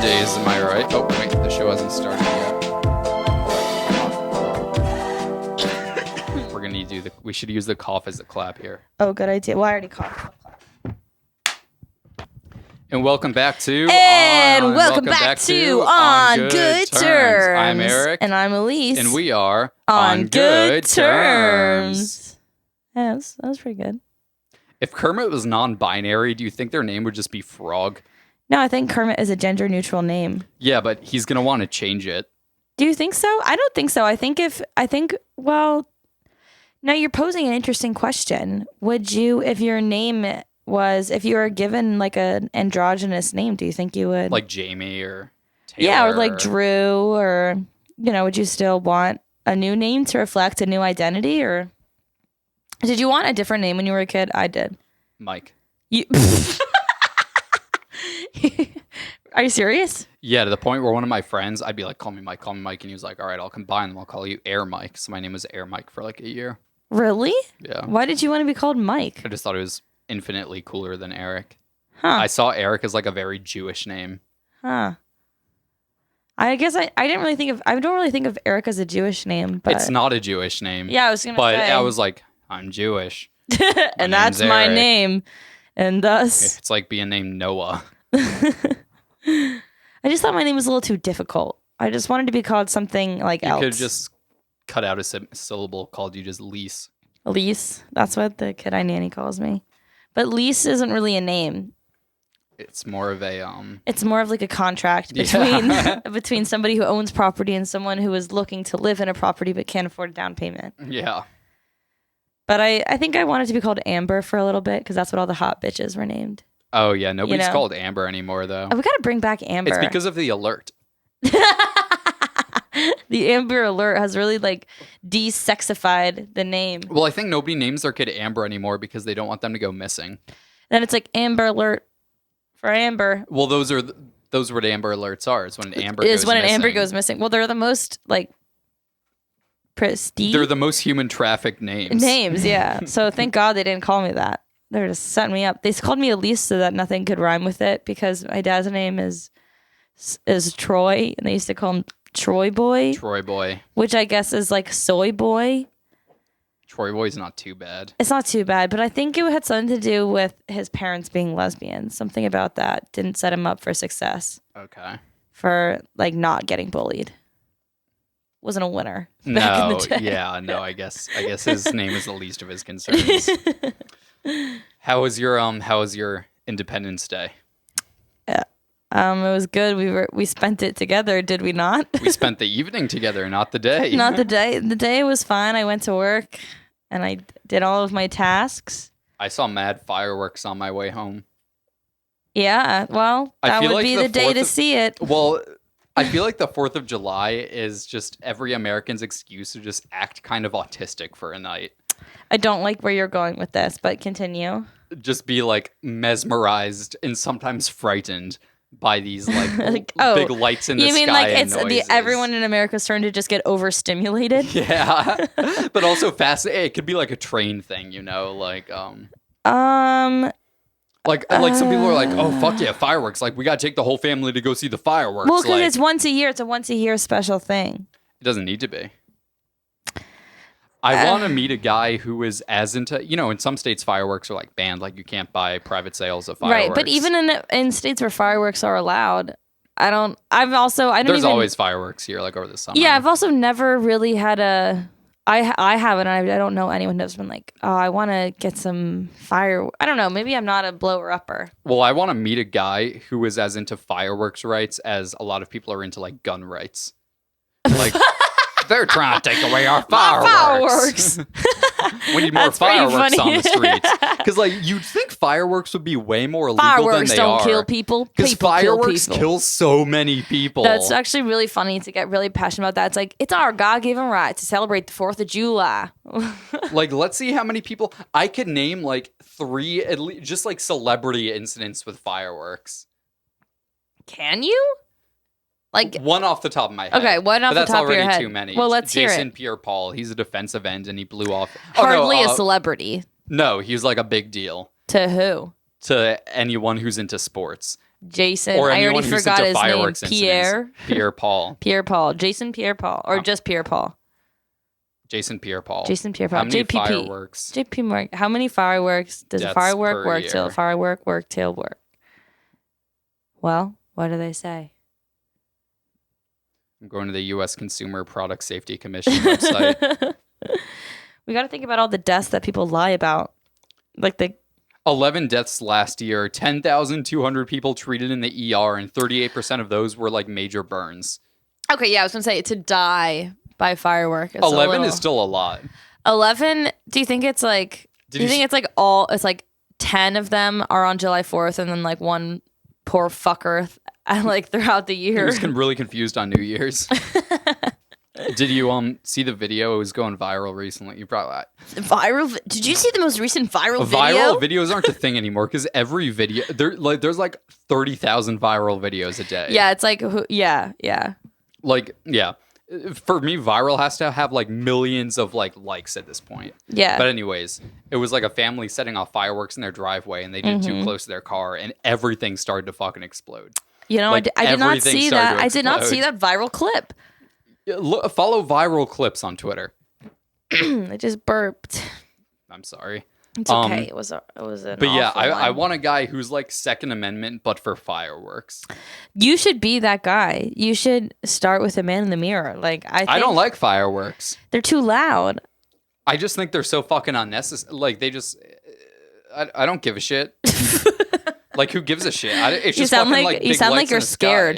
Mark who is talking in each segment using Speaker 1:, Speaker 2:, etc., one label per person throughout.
Speaker 1: Mondays, am I right? Oh, wait, the show hasn't started yet. We're gonna do we should use the cough as a clap here.
Speaker 2: Oh, good idea. Well, I already coughed.
Speaker 1: And welcome back to
Speaker 2: welcome back to On Good Terms.
Speaker 1: I'm Eric.
Speaker 2: And I'm Elise.
Speaker 1: And we are
Speaker 2: On Good Terms. Yeah, that was pretty good.
Speaker 1: If Kermit was non-binary, do you think their name would just be Frog?
Speaker 2: No, I think Kermit is a gender-neutral name.
Speaker 1: Yeah, but he's going to want to change it.
Speaker 2: Do you think so? I don't think so. Well, now you're posing an interesting question. Would you, if you were given like an androgynous name, do you think you would?
Speaker 1: Like Jamie or Taylor?
Speaker 2: Yeah, or like Drew, or, would you still want a new name to reflect a new identity, or did you want a different name when you were a kid? I did.
Speaker 1: Mike.
Speaker 2: Are you serious?
Speaker 1: Yeah, to the point where one of my friends, I'd be like, call me Mike. And he was like, all right, I'll combine them. I'll call you Air Mike. So my name was Air Mike for like a year.
Speaker 2: Really?
Speaker 1: Yeah.
Speaker 2: Why did you want to be called Mike?
Speaker 1: I just thought it was infinitely cooler than Eric.
Speaker 2: Huh.
Speaker 1: I saw Eric as like a very Jewish name.
Speaker 2: Huh. I guess I don't really think of Eric as a Jewish name, but
Speaker 1: It's not a Jewish name.
Speaker 2: Yeah, I was gonna say.
Speaker 1: But I was like, I'm Jewish.
Speaker 2: And that's my
Speaker 1: Eric.
Speaker 2: name. And thus
Speaker 1: It's like being named Noah.
Speaker 2: I just thought my name was a little too difficult. I just wanted to be called something like else.
Speaker 1: You could just cut out a syllable, called you just Lise.
Speaker 2: Elise. That's what the kid I nanny calls me. But Lise isn't really a name.
Speaker 1: It's more of a
Speaker 2: It's more of like a contract between somebody who owns property and someone who is looking to live in a property but can't afford a down payment.
Speaker 1: Yeah.
Speaker 2: But I think I wanted to be called Amber for a little bit because that's what all the hot bitches were named.
Speaker 1: Oh yeah, nobody's called Amber anymore though.
Speaker 2: Oh, we got to bring back Amber.
Speaker 1: It's because of the alert.
Speaker 2: The Amber Alert has really like de-sexified the name.
Speaker 1: Well, I think nobody names their kid Amber anymore because they don't want them to go missing.
Speaker 2: Then it's like Amber Alert for Amber.
Speaker 1: Well, those are what Amber Alerts are. It's when an Amber
Speaker 2: goes missing. Well, they're the most like prestige.
Speaker 1: They're the most human trafficked names.
Speaker 2: Names, yeah. So thank God they didn't call me that. They're just setting me up. They called me Elise so that nothing could rhyme with it because my dad's name is Troy, and they used to call him Troy Boy.
Speaker 1: Troy Boy.
Speaker 2: Which I guess is like soy boy.
Speaker 1: Troy Boy's not too bad.
Speaker 2: It's not too bad, but I think it had something to do with his parents being lesbians. Something about that didn't set him up for success.
Speaker 1: Okay.
Speaker 2: For like not getting bullied. Wasn't a winner back in the day.
Speaker 1: Yeah, no, I guess his name is the least of his concerns. How was your Independence Day?
Speaker 2: It was good. We spent it together, did we not?
Speaker 1: We spent the evening together, not the day.
Speaker 2: Not the day. The day was fine. I went to work and I did all of my tasks.
Speaker 1: I saw mad fireworks on my way home.
Speaker 2: Yeah, well, that would
Speaker 1: like
Speaker 2: be the day to see it.
Speaker 1: Well, I feel like the 4th of July is just every American's excuse to just act kind of autistic for a night.
Speaker 2: I don't like where you're going with this, but continue.
Speaker 1: Just be like mesmerized and sometimes frightened by these like big lights in the sky. You mean like it's
Speaker 2: everyone in America is starting to just get overstimulated?
Speaker 1: Yeah, but also fascinating. It could be like a train thing, like Like some people are like, oh fuck yeah, fireworks! Like we gotta take the whole family to go see the fireworks.
Speaker 2: Well, because it's once a year. It's a once a year special thing.
Speaker 1: It doesn't need to be. I want to meet a guy who is as into, in some states fireworks are like banned, like you can't buy private sales of fireworks.
Speaker 2: Right, but even in states where fireworks are allowed,
Speaker 1: There's always fireworks here, like over the summer.
Speaker 2: Yeah, I've also never really had I haven't. I don't know anyone who's been like, oh, I want to get some fire. I don't know. Maybe I'm not a blower upper.
Speaker 1: Well, I want to meet a guy who is as into fireworks rights as a lot of people are into like gun rights. Like they're trying to take away our fireworks. We need more fireworks on the streets. Because like you'd think fireworks would be way more legal than they are.
Speaker 2: Fireworks don't kill people.
Speaker 1: Because fireworks kill so many people.
Speaker 2: That's actually really funny to get really passionate about that. It's like, it's our God-given right to celebrate the 4th of July.
Speaker 1: Like, let's see how many people. I could name like 3, at least, just like celebrity incidents with fireworks.
Speaker 2: Can you? Like
Speaker 1: one off the top of my head.
Speaker 2: Okay, one off the top of your head.
Speaker 1: That's already too many.
Speaker 2: Well, let's hear it.
Speaker 1: Jason Pierre-Paul. He's a defensive end, and he blew off.
Speaker 2: Hardly a celebrity.
Speaker 1: No, he's like a big deal.
Speaker 2: To who?
Speaker 1: To anyone who's into sports.
Speaker 2: Jason.
Speaker 1: Or
Speaker 2: I already
Speaker 1: anyone who's
Speaker 2: forgot
Speaker 1: into
Speaker 2: his name.
Speaker 1: fireworks incidents. Pierre Paul.
Speaker 2: Pierre Paul. Jason Pierre Paul. Or just Pierre Paul.
Speaker 1: Jason Pierre Paul.
Speaker 2: Jason Pierre Paul.
Speaker 1: How many
Speaker 2: JPP.
Speaker 1: fireworks?
Speaker 2: JP Morgan. How many fireworks does a
Speaker 1: Deaths
Speaker 2: firework
Speaker 1: per
Speaker 2: work
Speaker 1: year.
Speaker 2: till a firework work till work? Well, what do they say?
Speaker 1: I'm going to the U.S. Consumer Product Safety Commission website.
Speaker 2: We got to think about all the deaths that people lie about. Like the
Speaker 1: 11 deaths last year, 10,200 people treated in the ER, and 38% of those were like major burns.
Speaker 2: Okay, yeah, I was going to say to die by firework.
Speaker 1: 11 is still a lot.
Speaker 2: 11, do you think it's like, it's like 10 of them are on July 4th and then like one poor fucker like throughout the year?
Speaker 1: He was really confused on New Year's. Did you see the video? It was going viral recently. You probably
Speaker 2: viral. Did you see the most recent viral video?
Speaker 1: Viral videos aren't a thing anymore because every video there's like 30,000 viral videos a day.
Speaker 2: Yeah, it's like yeah.
Speaker 1: Like yeah. For me, viral has to have like millions of likes at this point.
Speaker 2: Yeah.
Speaker 1: But anyways, it was like a family setting off fireworks in their driveway, and they did it too close to their car, and everything started to fucking explode.
Speaker 2: You know,
Speaker 1: like,
Speaker 2: I did not see that. I did not
Speaker 1: explode.
Speaker 2: see that viral clip.
Speaker 1: Follow viral clips on Twitter.
Speaker 2: I just burped.
Speaker 1: I'm sorry.
Speaker 2: It's okay. It was an
Speaker 1: But yeah, I want a guy who's like Second Amendment, but for fireworks.
Speaker 2: You should be that guy. You should start with a man in the mirror. Like I
Speaker 1: don't like fireworks.
Speaker 2: They're too loud.
Speaker 1: I just think they're so fucking unnecessary. Like they just, I don't give a shit. Like who gives a shit? It's
Speaker 2: you
Speaker 1: just
Speaker 2: sound
Speaker 1: fucking,
Speaker 2: like you sound like you're scared.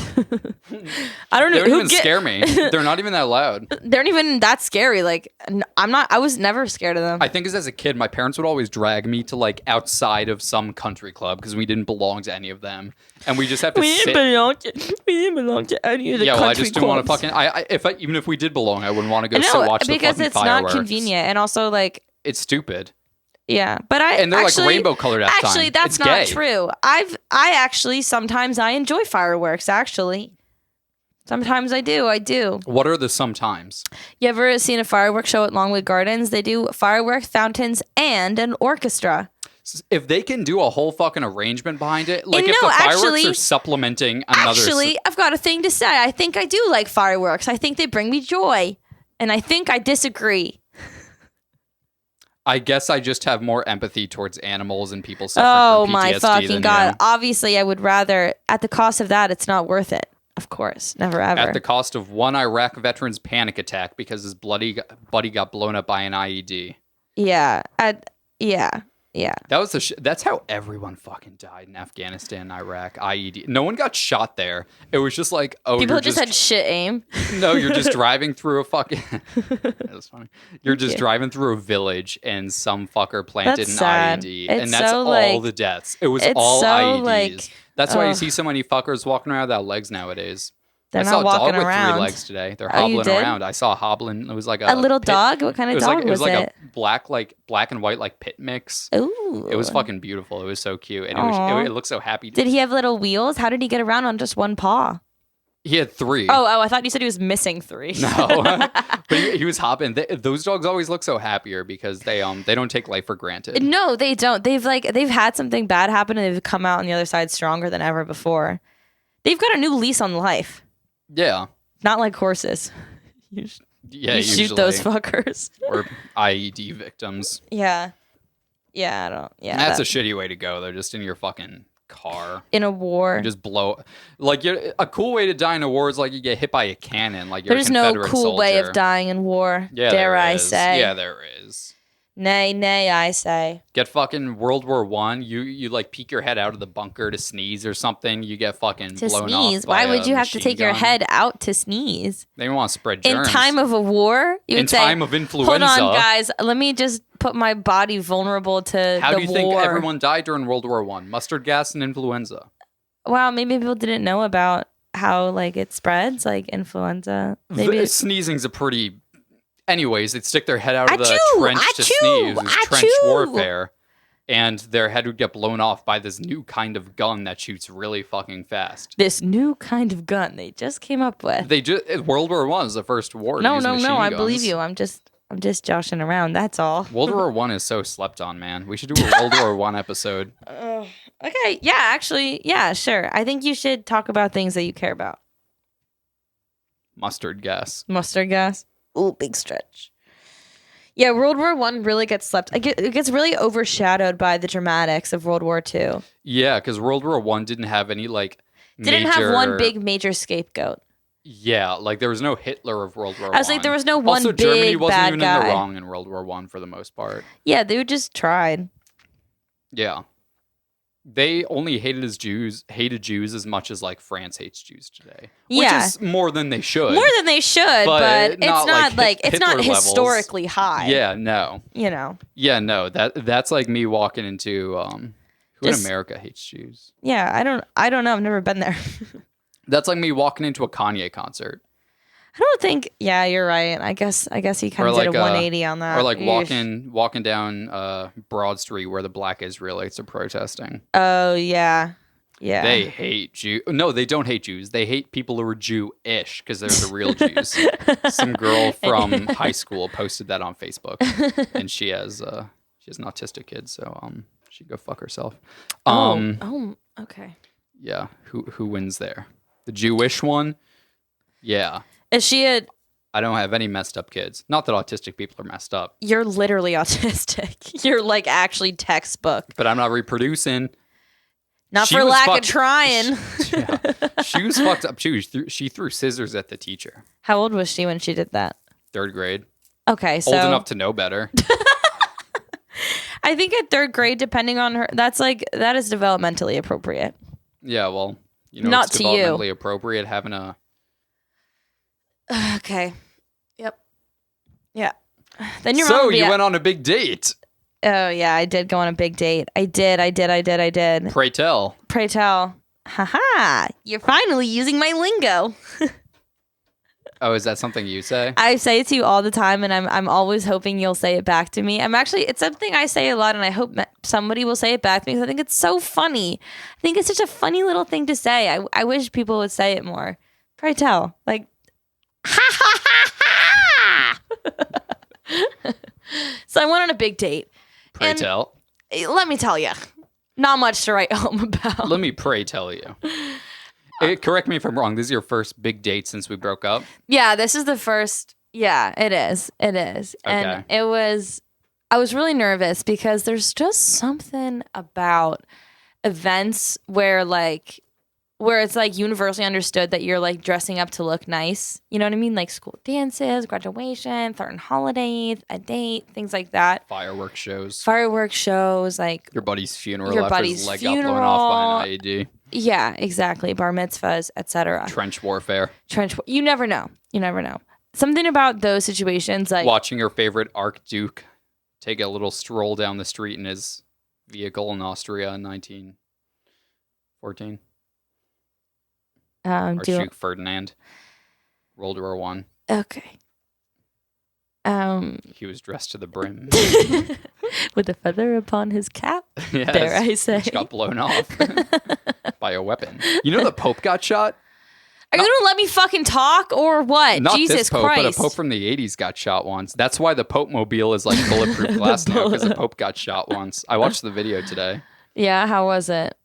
Speaker 1: I don't know. They don't even scare me. They're not even that loud.
Speaker 2: They aren't even that scary. Like I'm not. I was never scared of them.
Speaker 1: I think as a kid, my parents would always drag me to like outside of some country club because we didn't belong to any of them, and we just have to. We didn't belong to any of the country clubs. Yeah, well, I just didn't want to fucking. Even if we did belong, I wouldn't want to go watch the fucking fireworks.
Speaker 2: Because it's not convenient, and also like
Speaker 1: it's stupid.
Speaker 2: Yeah, but
Speaker 1: and they're like rainbow colored at times.
Speaker 2: Actually, that's not true. I actually sometimes I enjoy fireworks. Actually, sometimes I do.
Speaker 1: What are the sometimes?
Speaker 2: You ever seen a fireworks show at Longwood Gardens? They do fireworks, fountains, and an orchestra.
Speaker 1: If they can do a whole fucking arrangement behind it, like if the fireworks are supplementing another.
Speaker 2: Actually, I've got a thing to say. I think I do like fireworks. I think they bring me joy, and I think I disagree.
Speaker 1: I guess I just have more empathy towards animals and people suffering from PTSD. Oh my fucking God.
Speaker 2: You. Obviously, I would rather, at the cost of that, it's not worth it. Of course. Never ever.
Speaker 1: At the cost of one Iraq veteran's panic attack because his buddy got blown up by an IED.
Speaker 2: Yeah. Yeah.
Speaker 1: That was that's how everyone fucking died in Afghanistan and Iraq. IED. No one got shot there. It was just like,
Speaker 2: people just had shit aim.
Speaker 1: No, you're just driving through a fucking. That was funny. You're just driving through a village and some fucker planted an IED, and that's all the deaths. It was all IEDs. That's why you see so many fuckers walking around without legs nowadays.
Speaker 2: They're
Speaker 1: I saw
Speaker 2: not walking
Speaker 1: a dog with
Speaker 2: around.
Speaker 1: 3 legs today. They're hobbling around. I saw a hobbling. It was like
Speaker 2: a little dog. What kind of dog was it?
Speaker 1: It was like a black and white like pit mix.
Speaker 2: Ooh.
Speaker 1: It was fucking beautiful. It was so cute, and it looked so happy.
Speaker 2: Did he have little wheels? How did he get around on just one paw?
Speaker 1: He had 3.
Speaker 2: Oh! I thought you said he was missing 3.
Speaker 1: No, but he was hopping. Those dogs always look so happier because they don't take life for granted.
Speaker 2: No, they don't. They've had something bad happen and they've come out on the other side stronger than ever before. They've got a new lease on life.
Speaker 1: Yeah.
Speaker 2: Not like horses. You shoot those fuckers.
Speaker 1: Or IED victims.
Speaker 2: Yeah. Yeah,
Speaker 1: That's a shitty way to go, though, just in your fucking car.
Speaker 2: In a war.
Speaker 1: You just blow. Like, a cool way to die in a war is like you get hit by a cannon. Like you're
Speaker 2: There's
Speaker 1: a Confederate
Speaker 2: no cool
Speaker 1: soldier.
Speaker 2: way of dying in war, dare I say.
Speaker 1: Yeah, there is.
Speaker 2: Nay, I say.
Speaker 1: Get fucking World War I. You like peek your head out of the bunker to sneeze or something. You get fucking blown off.
Speaker 2: Why would you have to take your head out to sneeze?
Speaker 1: They want to spread germs.
Speaker 2: In time of a war?
Speaker 1: In time of influenza.
Speaker 2: Hold on, guys. Let me just put my body vulnerable to the war.
Speaker 1: How do you think everyone died during World War I? Mustard gas and influenza.
Speaker 2: Wow, maybe people didn't know about how it spreads, like influenza. Maybe
Speaker 1: sneezing's a pretty... Anyways, they'd stick their head out of the trench to sneeze. It was trench warfare. And their head would get blown off by this new kind of gun that shoots really fucking fast.
Speaker 2: This new kind of gun they just came up with.
Speaker 1: World War I was the first war to
Speaker 2: No,
Speaker 1: use machine
Speaker 2: I
Speaker 1: guns.
Speaker 2: believe you. I'm just joshing around. That's all.
Speaker 1: World War I is so slept on, man. We should do a World War I episode.
Speaker 2: Oh, okay. Yeah, actually, yeah, sure. I think you should talk about things that you care about.
Speaker 1: Mustard gas.
Speaker 2: Mustard gas. Ooh, big stretch. Yeah, World War I really gets slept. It gets really overshadowed by the dramatics of World War II.
Speaker 1: Yeah, because World War I didn't have any
Speaker 2: Didn't have one big major scapegoat.
Speaker 1: Yeah, like there was no Hitler of World War I.
Speaker 2: I was like, there was no one
Speaker 1: also,
Speaker 2: big
Speaker 1: Germany wasn't
Speaker 2: bad
Speaker 1: even
Speaker 2: guy.
Speaker 1: in the wrong in World War I for the most part.
Speaker 2: Yeah, they just tried.
Speaker 1: Yeah. They only hated Jews as much as like France hates Jews today. Which is more than they should.
Speaker 2: More than they should, but it's not like it's not
Speaker 1: Hitler
Speaker 2: historically
Speaker 1: levels.
Speaker 2: high.
Speaker 1: Yeah, no.
Speaker 2: You know.
Speaker 1: Yeah, no. That's like me walking into who in America hates Jews?
Speaker 2: Yeah, I don't know. I've never been there.
Speaker 1: That's like me walking into a Kanye concert.
Speaker 2: I don't think. Yeah, you're right. I guess he kind of did a 180 on that.
Speaker 1: Or like walking down Broad Street where the Black Israelites are protesting.
Speaker 2: Oh yeah, yeah.
Speaker 1: They hate Jews. No, they don't hate Jews. They hate people who are Jew-ish because they're the real Jews. Some girl from high school posted that on Facebook, and she has an autistic kid, so she'd go fuck herself.
Speaker 2: Okay.
Speaker 1: Yeah, who wins there? The Jewish one? Yeah.
Speaker 2: Is she
Speaker 1: I don't have any messed up kids. Not that autistic people are messed up.
Speaker 2: You're literally autistic. You're like actually textbook.
Speaker 1: But I'm not reproducing.
Speaker 2: Not for lack of trying.
Speaker 1: She was fucked up too. She threw scissors at the teacher.
Speaker 2: How old was she when she did that?
Speaker 1: 3rd grade.
Speaker 2: Okay, so
Speaker 1: old enough to know better.
Speaker 2: I think at 3rd grade, depending on her, that is developmentally appropriate.
Speaker 1: Yeah, well,
Speaker 2: not
Speaker 1: it's
Speaker 2: to
Speaker 1: developmentally
Speaker 2: you.
Speaker 1: Appropriate having a.
Speaker 2: Okay. Yep. Yeah. Then your
Speaker 1: so
Speaker 2: mom
Speaker 1: you went on a big date.
Speaker 2: Oh yeah, I did go on a big date. I did.
Speaker 1: Pray tell.
Speaker 2: Haha! You're finally using my lingo.
Speaker 1: Oh, is that something you say?
Speaker 2: I say it to you all the time, and I'm always hoping you'll say it back to me. It's something I say a lot, and I hope somebody will say it back to me because I think it's so funny. I think it's such a funny little thing to say. I wish people would say it more. Pray tell, like, ha ha ha ha. So I went on a big date.
Speaker 1: Pray tell.
Speaker 2: Let me tell you, not much to write home about.
Speaker 1: Let me pray tell you. Correct me if I'm wrong. This is your first big date since we broke up?
Speaker 2: Yeah, this is the first. Yeah, it is. It is.
Speaker 1: Okay.
Speaker 2: And I was really nervous because there's just something about events where it's like universally understood that you're like dressing up to look nice. You know what I mean? Like school dances, graduation, certain holidays, a date, things like that.
Speaker 1: Fireworks shows,
Speaker 2: like
Speaker 1: your buddy's funeral after his leg got blown off by an IED.
Speaker 2: Yeah, exactly. Bar mitzvahs, etc.
Speaker 1: Trench warfare.
Speaker 2: You never know. Something about those situations, like
Speaker 1: watching your favorite Archduke take a little stroll down the street in his vehicle in Austria in 1914. Archduke Ferdinand, World War I.
Speaker 2: Okay.
Speaker 1: He was dressed to the brim.
Speaker 2: With a feather upon his cap.
Speaker 1: Yes,
Speaker 2: dare I say.
Speaker 1: Which got blown off by a weapon. You know the Pope got shot?
Speaker 2: Are you gonna let me fucking talk or what?
Speaker 1: Not
Speaker 2: Jesus
Speaker 1: this Pope,
Speaker 2: Christ.
Speaker 1: but a Pope from the 80s got shot once. That's why the Pope mobile is like bulletproof glass now, because the Pope got shot once. I watched the video today.
Speaker 2: Yeah, how was it?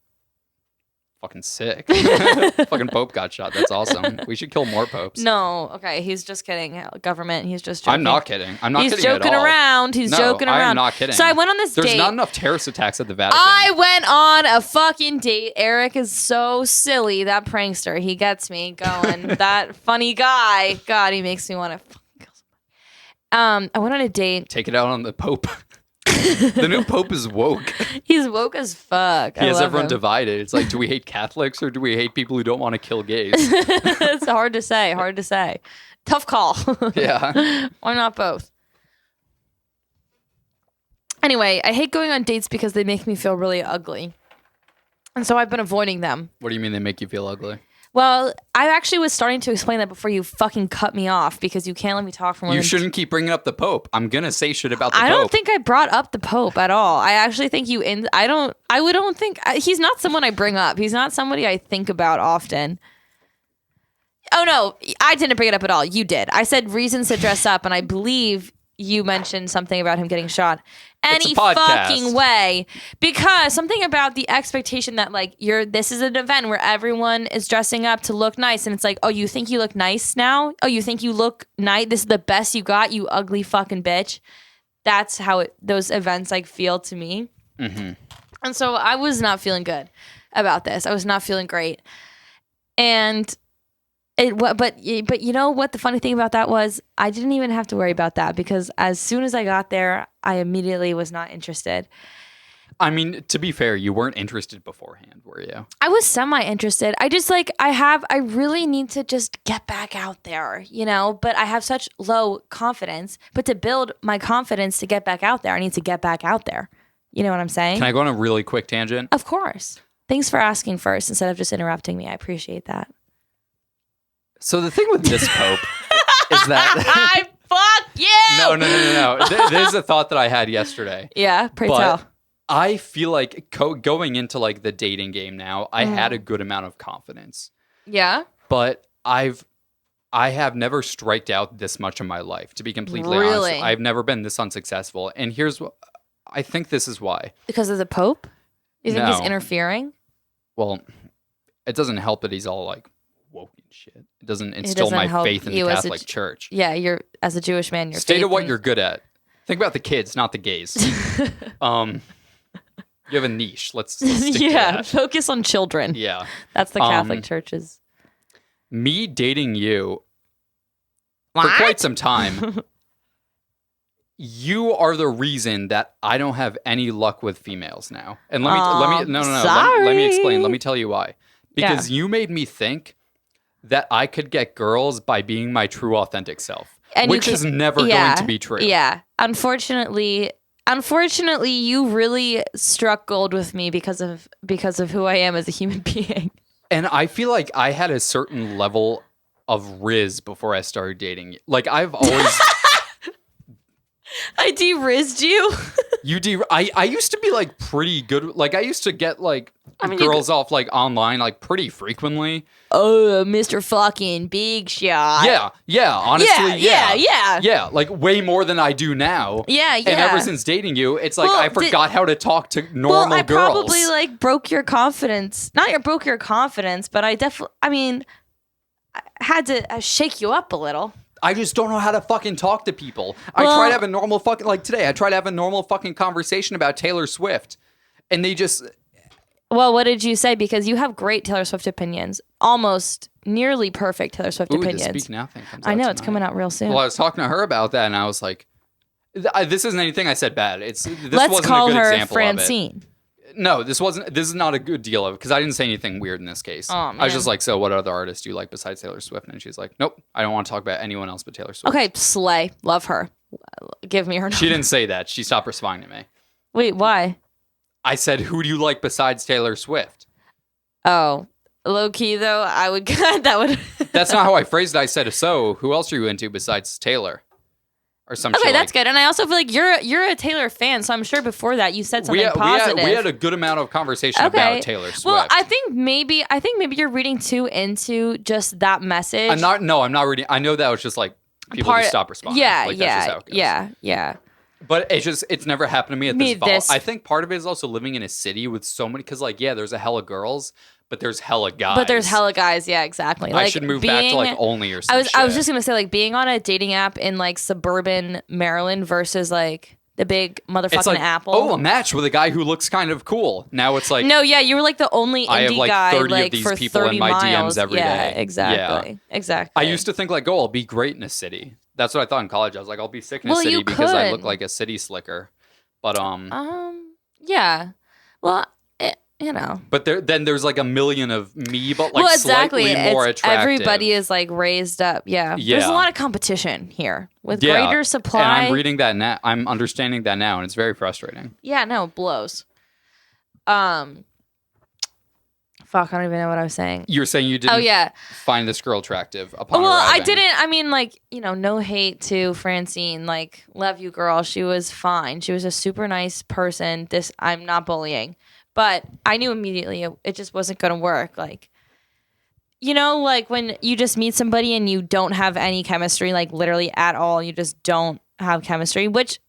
Speaker 1: Fucking sick. Fucking Pope got shot. That's awesome. We should kill more popes.
Speaker 2: No, okay, he's just kidding. Government, he's just joking.
Speaker 1: I'm not kidding.
Speaker 2: He's
Speaker 1: kidding
Speaker 2: joking
Speaker 1: at all.
Speaker 2: around. He's joking around.
Speaker 1: I'm not kidding.
Speaker 2: So I went on this date.
Speaker 1: There's not enough terrorist attacks at the Vatican.
Speaker 2: I went on a fucking date. Eric is so silly. That prankster. He gets me going. That funny guy. God, he makes me want to fucking kill somebody. I went on a date.
Speaker 1: Take it out on the Pope. The new Pope is woke.
Speaker 2: He's woke as fuck.
Speaker 1: He has everyone divided. It's like, do we hate Catholics or do we hate people who don't want to kill gays?
Speaker 2: It's hard to say. Tough call.
Speaker 1: Yeah.
Speaker 2: Why not both? Anyway, I hate going on dates because they make me feel really ugly. And so I've been avoiding them.
Speaker 1: What do you mean they make you feel ugly?
Speaker 2: Well, I actually was starting to explain that before you fucking cut me off because you can't let me talk for more
Speaker 1: You
Speaker 2: than
Speaker 1: shouldn't keep bringing up the Pope. I'm going to say shit about the Pope.
Speaker 2: I don't think I brought up the Pope at all. I actually think he's not someone I bring up. He's not somebody I think about often. Oh no, I didn't bring it up at all. You did. I said reasons to dress up, and I believe you mentioned something about him getting shot. any fucking way. Because something about the expectation that like this is an event where everyone is dressing up to look nice, and it's like, oh, you think you look nice now? Oh, you think you look nice? This is the best you got, you ugly fucking bitch. That's how those events like feel to me. Mm-hmm. And so I was not feeling good about this. I was not feeling great. And but you know what the funny thing about that was? I didn't even have to worry about that because as soon as I got there, I immediately was not interested.
Speaker 1: I mean, to be fair, you weren't interested beforehand, were you?
Speaker 2: I was semi-interested. I just like, I really need to just get back out there, you know, but I have such low confidence. But to build my confidence to get back out there, I need to get back out there. You know what I'm saying?
Speaker 1: Can I go on a really quick tangent?
Speaker 2: Of course. Thanks for asking first instead of just interrupting me. I appreciate that.
Speaker 1: So the thing with this Pope is that...
Speaker 2: Fuck you!
Speaker 1: No. There's a thought that I had yesterday.
Speaker 2: Yeah, pray tell.
Speaker 1: I feel like going into like the dating game now, I had a good amount of confidence.
Speaker 2: Yeah?
Speaker 1: But I have never striked out this much in my life, to be completely honest. I've never been this unsuccessful. And here's what... I think this is why. Because
Speaker 2: of the Pope? You think he's interfering?
Speaker 1: Well, it doesn't help that he's all like woke and shit. It doesn't instill my faith in the Catholic Church.
Speaker 2: Yeah, you're as a Jewish man, you're
Speaker 1: Stay to what you're good at. Think about the kids, not the gays. You have a niche. Let's stick to that.
Speaker 2: Focus on children.
Speaker 1: Yeah.
Speaker 2: That's the Catholic Church's.
Speaker 1: Me dating you for quite some time. You are the reason that I don't have any luck with females now. And let me explain. Let me tell you why. Because you made me think that I could get girls by being my true authentic self, which is never going to be true.
Speaker 2: Yeah. Unfortunately, you really struck gold with me because of who I am as a human being.
Speaker 1: And I feel like I had a certain level of riz before I started dating you. Like I've always
Speaker 2: I de-rizzed you.
Speaker 1: I used to be like pretty good. Like I used to get like girls off like online like pretty frequently.
Speaker 2: Oh, Mr. Fucking Big Shot.
Speaker 1: Yeah. Honestly, yeah.
Speaker 2: Yeah.
Speaker 1: Like way more than I do now.
Speaker 2: Yeah.
Speaker 1: And ever since dating you, it's like I forgot how to talk to normal girls.
Speaker 2: I probably like broke your confidence. Broke your confidence, but I had to shake you up a little.
Speaker 1: I just don't know how to fucking talk to people. I try to have a normal fucking, like today, I try to have a normal fucking conversation about Taylor Swift. And they just...
Speaker 2: Well, what did you say? Because you have great Taylor Swift opinions. Almost nearly perfect Taylor Swift opinions.
Speaker 1: The Speak Now thing comes
Speaker 2: out
Speaker 1: tonight.
Speaker 2: It's coming out real soon.
Speaker 1: Well, I was talking to her about that, and I was like, this isn't anything I said bad. Let's
Speaker 2: call her Francine.
Speaker 1: No, this is not a good deal of it, because I didn't say anything weird in this case.
Speaker 2: Oh, man.
Speaker 1: I was just like, so what other artists do you like besides Taylor Swift? And she's like, nope, I don't want to talk about anyone else but Taylor Swift.
Speaker 2: Okay, slay. Love her. Give me her number.
Speaker 1: She didn't say that. She stopped responding to me.
Speaker 2: Wait, why?
Speaker 1: I said, who do you like besides Taylor Swift?
Speaker 2: Oh, low key though, I would that would.
Speaker 1: That's not how I phrased it. I said, so who else are you into besides Taylor? Or some shit.
Speaker 2: Okay, that's good. And I also feel like you're a Taylor fan, so I'm sure before that you said something positive.
Speaker 1: We had a good amount of conversation about Taylor Swift.
Speaker 2: Well, I think maybe you're reading too into just that message.
Speaker 1: I'm not reading. I know that was just like people just stop responding. That's just how it goes.
Speaker 2: Yeah.
Speaker 1: But it's never happened to me at this fall. I think part of it is also living in a city with so many, because there's a hella girls, but there's hella guys.
Speaker 2: Yeah, exactly.
Speaker 1: I should move back to like Only or something.
Speaker 2: I was just gonna say like being on a dating app in like suburban Maryland versus like the big motherfucking
Speaker 1: like,
Speaker 2: Apple.
Speaker 1: Oh, a match with a guy who looks kind of cool. Now it's like
Speaker 2: you were like the only indie
Speaker 1: I have like
Speaker 2: guy
Speaker 1: 30
Speaker 2: like
Speaker 1: of these
Speaker 2: for
Speaker 1: people
Speaker 2: 30
Speaker 1: in my
Speaker 2: miles.
Speaker 1: DMs every day.
Speaker 2: Yeah, exactly.
Speaker 1: I used to think like, oh, I'll be great in a city. That's what I thought in college. I was like, I'll be sick in a city because I look like a city slicker. But
Speaker 2: yeah. Well, you know.
Speaker 1: But there's like a million of me, but like slightly more attractive.
Speaker 2: Everybody is like raised up. Yeah. There's a lot of competition here with greater supply.
Speaker 1: And I'm reading that now. I'm understanding that now, and it's very frustrating.
Speaker 2: Yeah, no, it blows. Fuck, I don't even know what I was saying.
Speaker 1: You were saying you didn't find this girl attractive upon
Speaker 2: Well,
Speaker 1: arriving.
Speaker 2: I didn't. I mean, like, no hate to Francine. Like, love you, girl. She was fine. She was a super nice person. I'm not bullying. But I knew immediately it just wasn't going to work. Like, like when you just meet somebody and you don't have any chemistry, like literally at all, you just don't have chemistry, which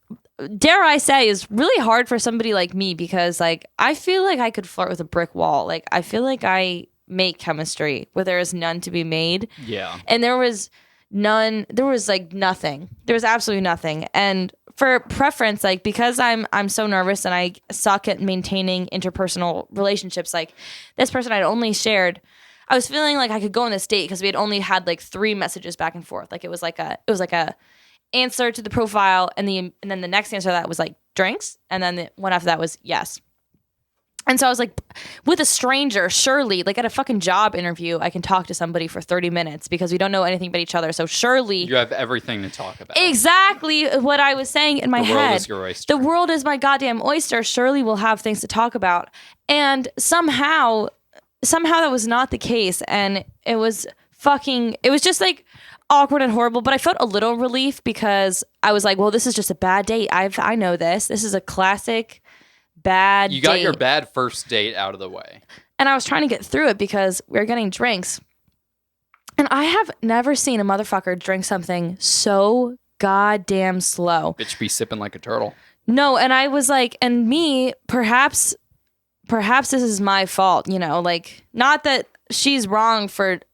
Speaker 2: dare I say, is really hard for somebody like me because, like, I feel like I could flirt with a brick wall. Like, I feel like I make chemistry where there is none to be made.
Speaker 1: Yeah.
Speaker 2: And there was none. There was like nothing. There was absolutely nothing. And for preference, like, because I'm so nervous and I suck at maintaining interpersonal relationships, like this person I'd only shared. I was feeling like I could go on this date because we had only had like 3 messages back and forth. Like it was like a answer to the profile, and then the next answer to that was like drinks, and then the one after that was yes. And so I was like, with a stranger, surely, like at a fucking job interview, I can talk to somebody for 30 minutes because we don't know anything about each other. So surely
Speaker 1: you have everything to talk about.
Speaker 2: Exactly what I was saying in my head.
Speaker 1: The world is your oyster.
Speaker 2: The world is my goddamn oyster. Surely we'll have things to talk about. And somehow that was not the case, and it was just like awkward and horrible, but I felt a little relief because I was like, well, this is just a bad date. I know this is a classic bad
Speaker 1: you got
Speaker 2: date.
Speaker 1: Your bad first date out of the way,
Speaker 2: and I was trying to get through it because we were getting drinks, and I have never seen a motherfucker drink something so goddamn slow.
Speaker 1: Bitch be sipping like a turtle.
Speaker 2: No, and I was like, and me, perhaps this is my fault, like, not that she's wrong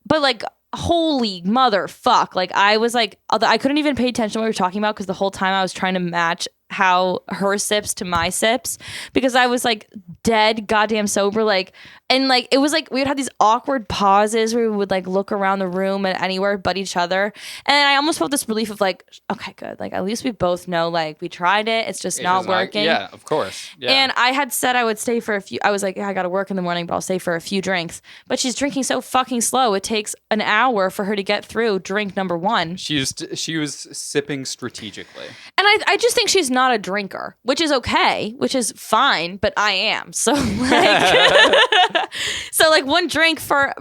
Speaker 2: but like, holy motherfuck. Like, I was like, I couldn't even pay attention to what we were talking about because the whole time I was trying to match how her sips to my sips because I was like dead goddamn sober, like, and like it was like we would have these awkward pauses where we would like look around the room and anywhere but each other, and I almost felt this relief of like, okay, good, like at least we both know like we tried it's just not working.
Speaker 1: Yeah, of course. Yeah.
Speaker 2: And I had said I would stay for I was like, yeah, I gotta work in the morning, but I'll stay for a few drinks. But she's drinking so fucking slow, it takes an hour for her to get through drink number 1.
Speaker 1: She was sipping strategically,
Speaker 2: and I just think she's not a drinker, which is okay, which is fine, but I am. So like, so like one drink per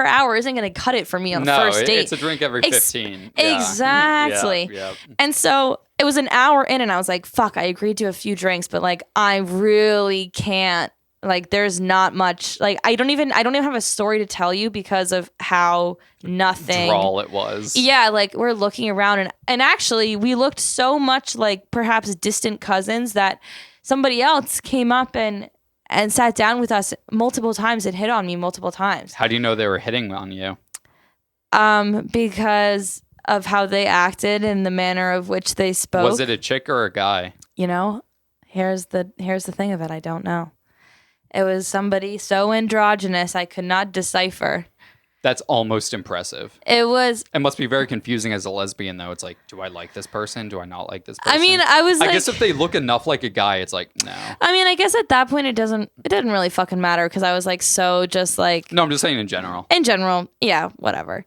Speaker 2: hour isn't going to cut it for me on the first date.
Speaker 1: It's a drink every 15.
Speaker 2: Exactly.
Speaker 1: Yeah.
Speaker 2: And so it was an hour in, and I was like, fuck, I agreed to a few drinks, but like I really can't. Like, there's not much. Like, I don't even have a story to tell you because of how nothing.
Speaker 1: Droll it was.
Speaker 2: Yeah, like we're looking around, and actually we looked so much like perhaps distant cousins that somebody else came up and sat down with us multiple times and hit on me multiple times.
Speaker 1: How do you know they were hitting on you?
Speaker 2: Because of how they acted and the manner of which they spoke.
Speaker 1: Was it a chick or a guy?
Speaker 2: Here's the thing of it. I don't know. It was somebody so androgynous I could not decipher.
Speaker 1: That's almost impressive.
Speaker 2: It was.
Speaker 1: It must be very confusing as a lesbian, though. It's like, do I like this person? Do I not like this person?
Speaker 2: I mean, I
Speaker 1: guess if they look enough like a guy, it's like, no.
Speaker 2: I mean, I guess at that point it didn't really fucking matter because I was like so just like.
Speaker 1: No, I'm just saying in general.
Speaker 2: In general, yeah, whatever.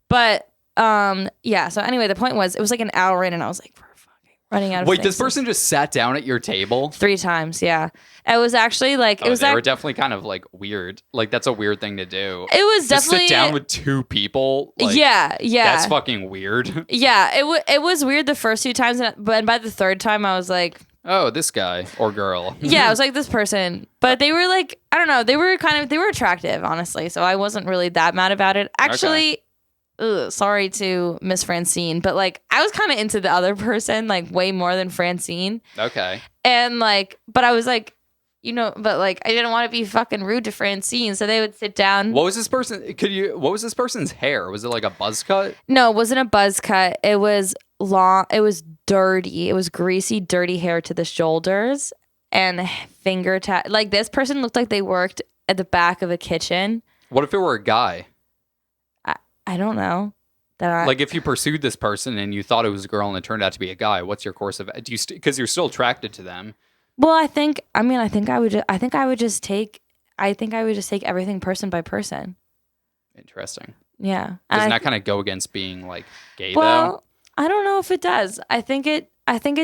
Speaker 2: But yeah. So anyway, the point was, it was like an hour in, and I was like, we're fucking running out of.
Speaker 1: Wait, this person just sat down at your table
Speaker 2: 3 times? Yeah. It was actually like
Speaker 1: they were definitely kind of like weird. Like, that's a weird thing to do.
Speaker 2: It was definitely
Speaker 1: sit down with 2 people. Like,
Speaker 2: yeah.
Speaker 1: That's fucking weird.
Speaker 2: Yeah, it was weird the first 2 times, but by the 3rd time I was like,
Speaker 1: oh, this guy or girl.
Speaker 2: Yeah, I was like, this person. But they were like, I don't know, they were attractive, honestly. So I wasn't really that mad about it. Actually, sorry to Miss Francine, but like I was kind of into the other person like way more than Francine.
Speaker 1: Okay.
Speaker 2: And like, but I was like, but like I didn't want to be fucking rude to Francine, so they would sit down.
Speaker 1: What was this person? What was this person's hair? Was it like a buzz cut?
Speaker 2: No, it wasn't a buzz cut. It was long. It was dirty. It was greasy, dirty hair to the shoulders and finger tap. Like, this person looked like they worked at the back of a kitchen.
Speaker 1: What if it were a guy?
Speaker 2: I don't know.
Speaker 1: Like, if you pursued this person and you thought it was a girl and it turned out to be a guy, what's your course of? Do you because you're still attracted to them?
Speaker 2: Well, I think I would just take everything person by person.
Speaker 1: Interesting.
Speaker 2: Yeah.
Speaker 1: Doesn't that kind of go against being like gay,
Speaker 2: well,
Speaker 1: though?
Speaker 2: I don't know if it does. I think it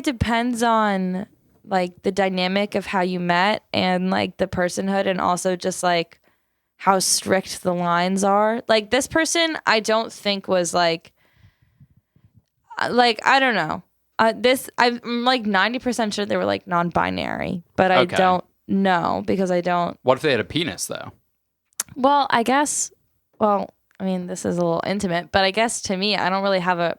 Speaker 2: depends on like the dynamic of how you met and like the personhood, and also just like how strict the lines are. Like, this person I don't think was like I don't know. I'm like 90% sure they were like non-binary, but I don't know because I don't.
Speaker 1: What if they had a penis, though?
Speaker 2: Well, I guess. Well, I mean, this is a little intimate, but I guess to me, I don't really have a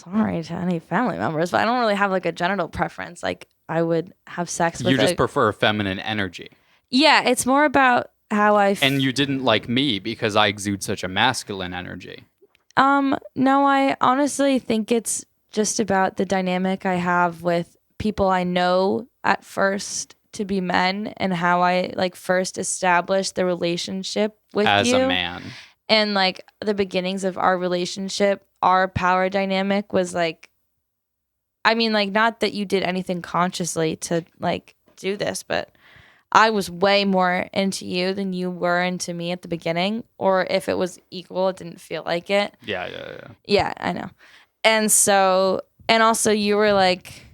Speaker 2: sorry to any family members, but I don't really have like a genital preference. Like I would have sex with
Speaker 1: You just prefer feminine energy.
Speaker 2: Yeah, it's more about how
Speaker 1: And you didn't like me because I exude such a masculine energy.
Speaker 2: No, I honestly think it's just about the dynamic I have with people I know at first to be men and how I like first established the relationship with
Speaker 1: As
Speaker 2: you.
Speaker 1: a man.
Speaker 2: And like the beginnings of our relationship, our power dynamic was like, I mean, like not that you did anything consciously to like do this, but I was way more into you than you were into me at the beginning. Or if it was equal, it didn't feel like it.
Speaker 1: Yeah.
Speaker 2: Yeah, I know. And so, and also you were like,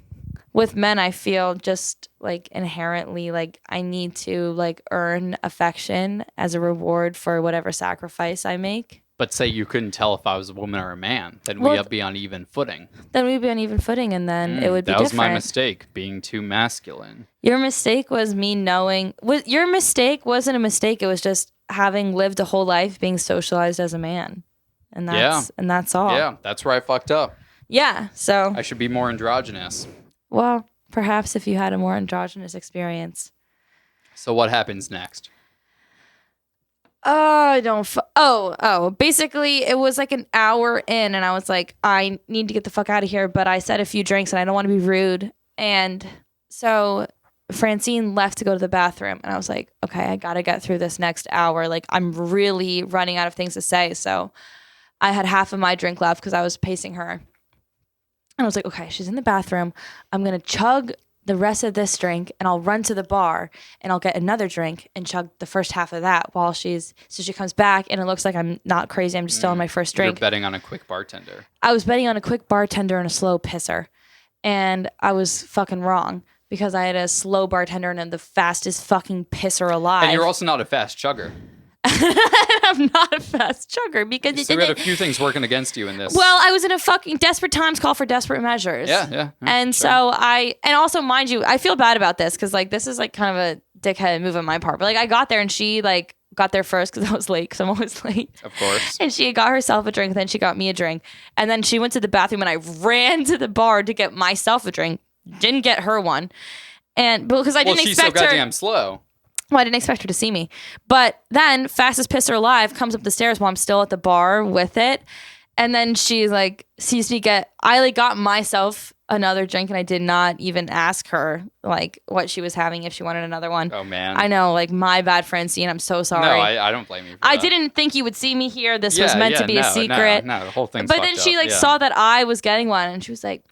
Speaker 2: with men, I feel just like inherently like I need to like earn affection as a reward for whatever sacrifice I make.
Speaker 1: But say you couldn't tell if I was a woman or a man, then we'd be on even footing.
Speaker 2: Then we'd be on even footing, and then it would be different.
Speaker 1: That was my mistake, being too masculine.
Speaker 2: Your mistake was me knowing. Your mistake wasn't a mistake. It was just having lived a whole life being socialized as a man, and that's all.
Speaker 1: Yeah, that's where I fucked up.
Speaker 2: Yeah, so
Speaker 1: I should be more androgynous.
Speaker 2: Well, perhaps if you had a more androgynous experience.
Speaker 1: So what happens next?
Speaker 2: I don't. Basically, it was like an hour in, and I was like, I need to get the fuck out of here. But I said a few drinks, and I don't want to be rude. And so Francine left to go to the bathroom, and I was like, okay, I gotta get through this next hour. Like, I'm really running out of things to say. So I had half of my drink left because I was pacing her. And I was like, okay, she's in the bathroom. I'm gonna chug the rest of this drink and I'll run to the bar and I'll get another drink and chug the first half of that so she comes back and it looks like I'm not crazy. I'm just still on my first drink.
Speaker 1: You're betting on a quick bartender.
Speaker 2: I was betting on a quick bartender and a slow pisser. And I was fucking wrong because I had a slow bartender and the fastest fucking pisser alive.
Speaker 1: And you're also not a fast chugger.
Speaker 2: I'm not a fast chugger because
Speaker 1: so we had a few things working against you in this.
Speaker 2: Well, I was in a fucking desperate times call for desperate measures.
Speaker 1: Yeah.
Speaker 2: And
Speaker 1: sure.
Speaker 2: so and also mind you, I feel bad about this because like this is like kind of a dickhead move on my part. But like I got there and she like got there first because I was late because I'm always late.
Speaker 1: Of course.
Speaker 2: And she got herself a drink, then she got me a drink, and then she went to the bathroom and I ran to the bar to get myself a drink. Didn't get her one, and because I didn't expect her.
Speaker 1: She's so goddamn slow.
Speaker 2: Well, I didn't expect her to see me. But then, fastest pisser alive comes up the stairs while I'm still at the bar with it. And then she, like, sees me I, like, got myself another drink, and I did not even ask her, like, what she was having, if she wanted another one.
Speaker 1: Oh, man.
Speaker 2: I know, like, my bad, Francine. I'm so sorry.
Speaker 1: No, I don't blame you for that.
Speaker 2: I didn't think you would see me here. This was meant to be a secret.
Speaker 1: No, the whole thing's
Speaker 2: But then she, like, saw that I was getting one, and she was like,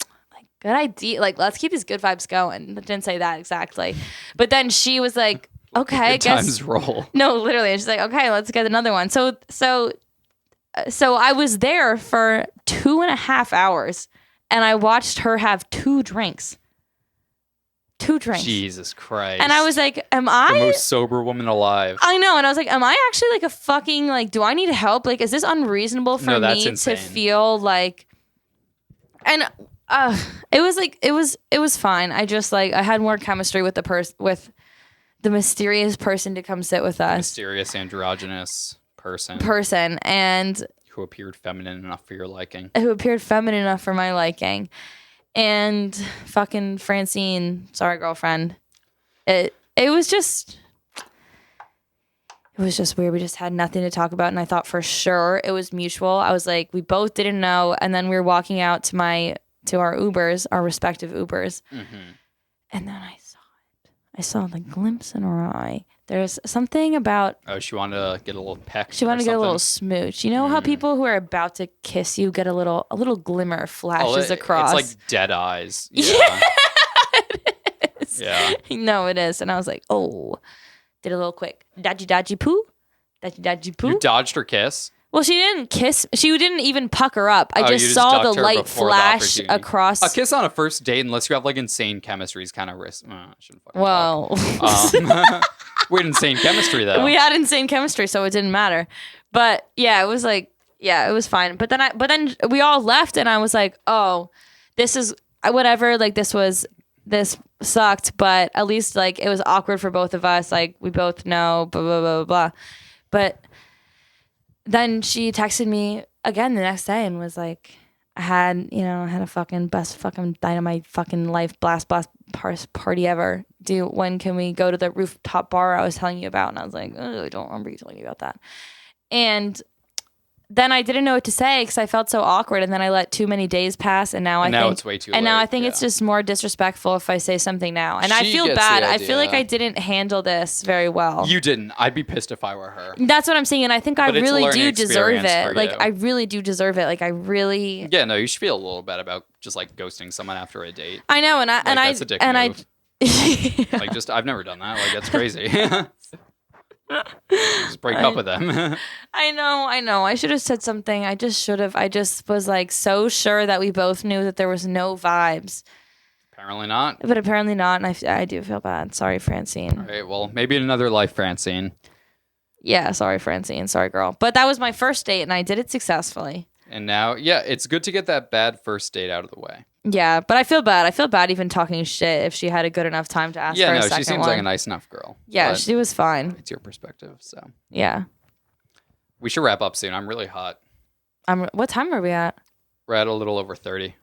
Speaker 2: good idea. Like, let's keep these good vibes going. I didn't say that exactly. But then she was like, okay, I guess.
Speaker 1: Times roll.
Speaker 2: No, literally. She's like, okay, let's get another one. So I was there for 2.5 hours and I watched her have 2 drinks. 2 drinks.
Speaker 1: Jesus Christ.
Speaker 2: And I was like, am I
Speaker 1: the most sober woman alive?
Speaker 2: I know. And I was like, am I actually like a fucking, like, do I need help? Like, is this unreasonable for me
Speaker 1: insane.
Speaker 2: to feel like, and it was like, it was fine. I just like, I had more chemistry with the mysterious person to come sit with us.
Speaker 1: Mysterious androgynous person.
Speaker 2: And
Speaker 1: who appeared feminine enough for your liking.
Speaker 2: Who appeared feminine enough for my liking. And fucking Francine, sorry girlfriend. It was just weird. We just had nothing to talk about and I thought for sure it was mutual. I was like, we both didn't know, and then we were walking out to our Ubers, our respective Ubers. Mm-hmm. And then I saw the glimpse in her eye. There's something about...
Speaker 1: Oh, she wanted to get a little peck.
Speaker 2: She wanted to get a little smooch. You know how people who are about to kiss you get a little glimmer flashes across?
Speaker 1: It's like dead eyes. Yeah.
Speaker 2: It is.
Speaker 1: Yeah.
Speaker 2: No, it is. And I was like, oh. Did a little quick dodgy poo.
Speaker 1: You dodged her kiss?
Speaker 2: Well, she didn't kiss. She didn't even puck her up. I just saw the light flash across.
Speaker 1: A kiss on a first date, unless you have like insane chemistry, is kind of risky. I shouldn't fucking
Speaker 2: talk.
Speaker 1: We had insane chemistry though.
Speaker 2: We had insane chemistry, so it didn't matter. But yeah, it was like, yeah, it was fine. But then we all left, and I was like, oh, this is whatever. Like this sucked, but at least like it was awkward for both of us. Like we both know, blah blah blah blah. But then she texted me again the next day and was like, I had a fucking best fucking dynamite fucking life blast party ever. When can we go to the rooftop bar I was telling you about? And I was like, oh, I don't remember you telling me about that. And then I didn't know what to say because I felt so awkward, and then I let too many days pass, and now
Speaker 1: it's way too late.
Speaker 2: And now I think it's just more disrespectful if I say something now, and I feel bad. I feel like I didn't handle this very well.
Speaker 1: You didn't. I'd be pissed if I were her.
Speaker 2: That's what I'm saying, and I think I really do deserve it. Like
Speaker 1: you.
Speaker 2: I really do deserve it. Like I really.
Speaker 1: Yeah, no, you should feel a little bad about just like ghosting someone after a date.
Speaker 2: I know,
Speaker 1: that's a dick move. Like I've never done that. Like that's crazy. Just break up with them.
Speaker 2: I know. I should have said something. I just was like so sure that we both knew that there was no vibes.
Speaker 1: Apparently not.
Speaker 2: But apparently not, and I do feel bad. Sorry, Francine.
Speaker 1: All right, well, maybe in another life, Francine.
Speaker 2: Yeah, sorry, Francine. Sorry, girl. But that was my first date, and I did it successfully.
Speaker 1: And now, yeah, it's good to get that bad first date out of the way.
Speaker 2: Yeah, but I feel bad. I feel bad even talking shit if she had a good enough time to ask for a second one.
Speaker 1: Yeah, no, she seems like a nice enough girl.
Speaker 2: Yeah, she was fine.
Speaker 1: It's your perspective, so.
Speaker 2: Yeah.
Speaker 1: We should wrap up soon. I'm really hot.
Speaker 2: What time are we at?
Speaker 1: We're at a little over 30.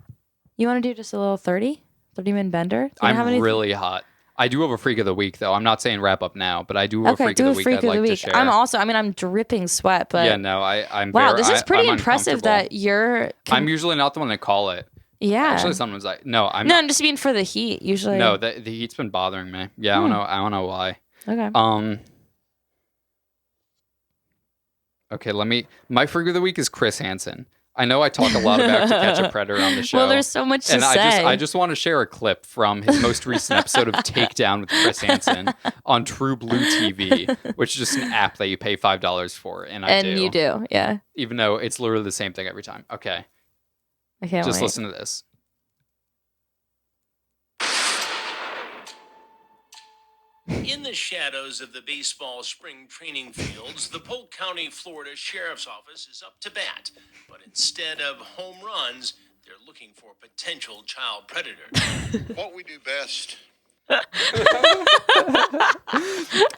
Speaker 2: You want to do just a little 30? 30-minute bender?
Speaker 1: I'm really hot. I do have a freak of the week, though. I'm not saying wrap up now, but I do have a freak of the week I'd like to share.
Speaker 2: I'm dripping sweat, but...
Speaker 1: Yeah, no, I'm
Speaker 2: wow, this is pretty impressive that you're...
Speaker 1: I'm usually not the one to call it.
Speaker 2: Yeah.
Speaker 1: Actually, someone's like, no, I'm
Speaker 2: not. No, I'm just mean for the heat, usually.
Speaker 1: No, the heat's been bothering me. Yeah, I don't know why.
Speaker 2: Okay.
Speaker 1: Okay, my freak of the week is Chris Hansen. I know I talk a lot about To Catch a Predator on the show.
Speaker 2: Well, there's so much to say.
Speaker 1: I just want to share a clip from his most recent episode of Takedown with Chris Hansen on True Blue TV, which is just an app that you pay $5 for, and
Speaker 2: you do, yeah.
Speaker 1: Even though it's literally the same thing every time. Okay.
Speaker 2: I can't
Speaker 1: just
Speaker 2: wait.
Speaker 1: Listen to this.
Speaker 3: In the shadows of the baseball spring training fields, the Polk County, Florida Sheriff's Office is up to bat. But instead of home runs, they're looking for potential child predators.
Speaker 4: What we do best.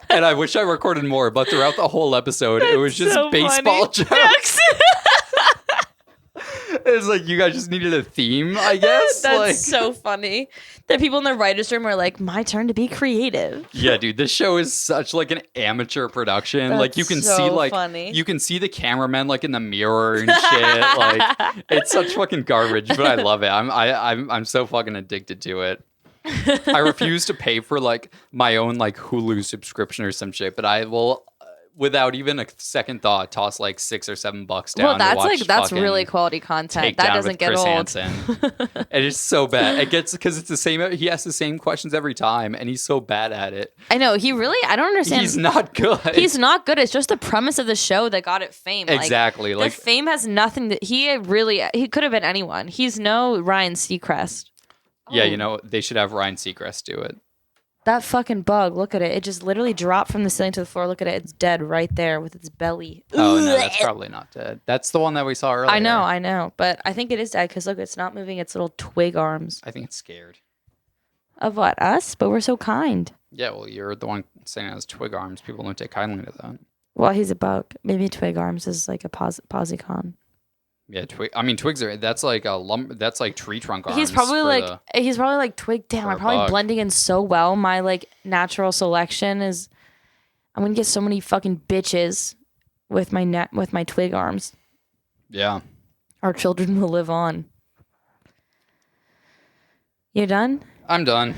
Speaker 1: And I wish I recorded more, but throughout the whole episode, it was just so baseball jokes. It's like you guys just needed a theme, I guess.
Speaker 2: That's so funny. The people in the writer's room are like, my turn to be creative.
Speaker 1: Yeah, dude, this show is such like an amateur production.
Speaker 2: That's
Speaker 1: like you can
Speaker 2: so
Speaker 1: see like
Speaker 2: funny.
Speaker 1: You can see the cameraman like in the mirror and shit. Like it's such fucking garbage, but I love it. I'm so fucking addicted to it. I refuse to pay for like my own like Hulu subscription or some shit, but I will without even a second thought toss like $6 or $7 down. Well,
Speaker 2: that's really quality content. That doesn't get old.
Speaker 1: It is so bad. It gets because it's the same. He asks the same questions every time, and he's so bad at it.
Speaker 2: I know. I don't understand.
Speaker 1: He's not good.
Speaker 2: He's not good. It's just the premise of the show that got it fame.
Speaker 1: Exactly.
Speaker 2: Like the fame has nothing that he could have been anyone. He's no Ryan Seacrest.
Speaker 1: Yeah, they should have Ryan Seacrest do it.
Speaker 2: That fucking bug, look at it. It just literally dropped from the ceiling to the floor. Look at it. It's dead right there with its belly.
Speaker 1: Oh, no, that's probably not dead. That's the one that we saw earlier.
Speaker 2: I know. But I think it is dead because, look, it's not moving its little twig arms.
Speaker 1: I think it's scared.
Speaker 2: Of what? Us? But we're so kind.
Speaker 1: Yeah, well, you're the one saying it has twig arms. People don't take kindly to that.
Speaker 2: Well, he's a bug. Maybe twig arms is like a posicon.
Speaker 1: Yeah, twigs are. That's like that's like tree trunk arms.
Speaker 2: He's probably like twig. Damn, I'm probably blending in so well. My like natural selection is. I'm gonna get so many fucking bitches with my twig arms.
Speaker 1: Yeah.
Speaker 2: Our children will live on. You done?
Speaker 1: I'm done.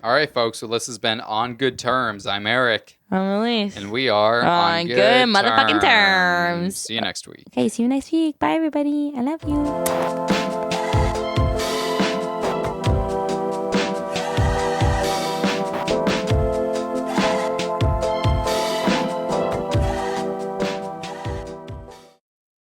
Speaker 2: All right,
Speaker 1: folks. So this has been On Good Terms. I'm Eric.
Speaker 2: I'm Elise.
Speaker 1: And we are
Speaker 2: on good motherfucking terms.
Speaker 1: See you next week.
Speaker 2: Okay, see you next week. Bye, everybody. I love you.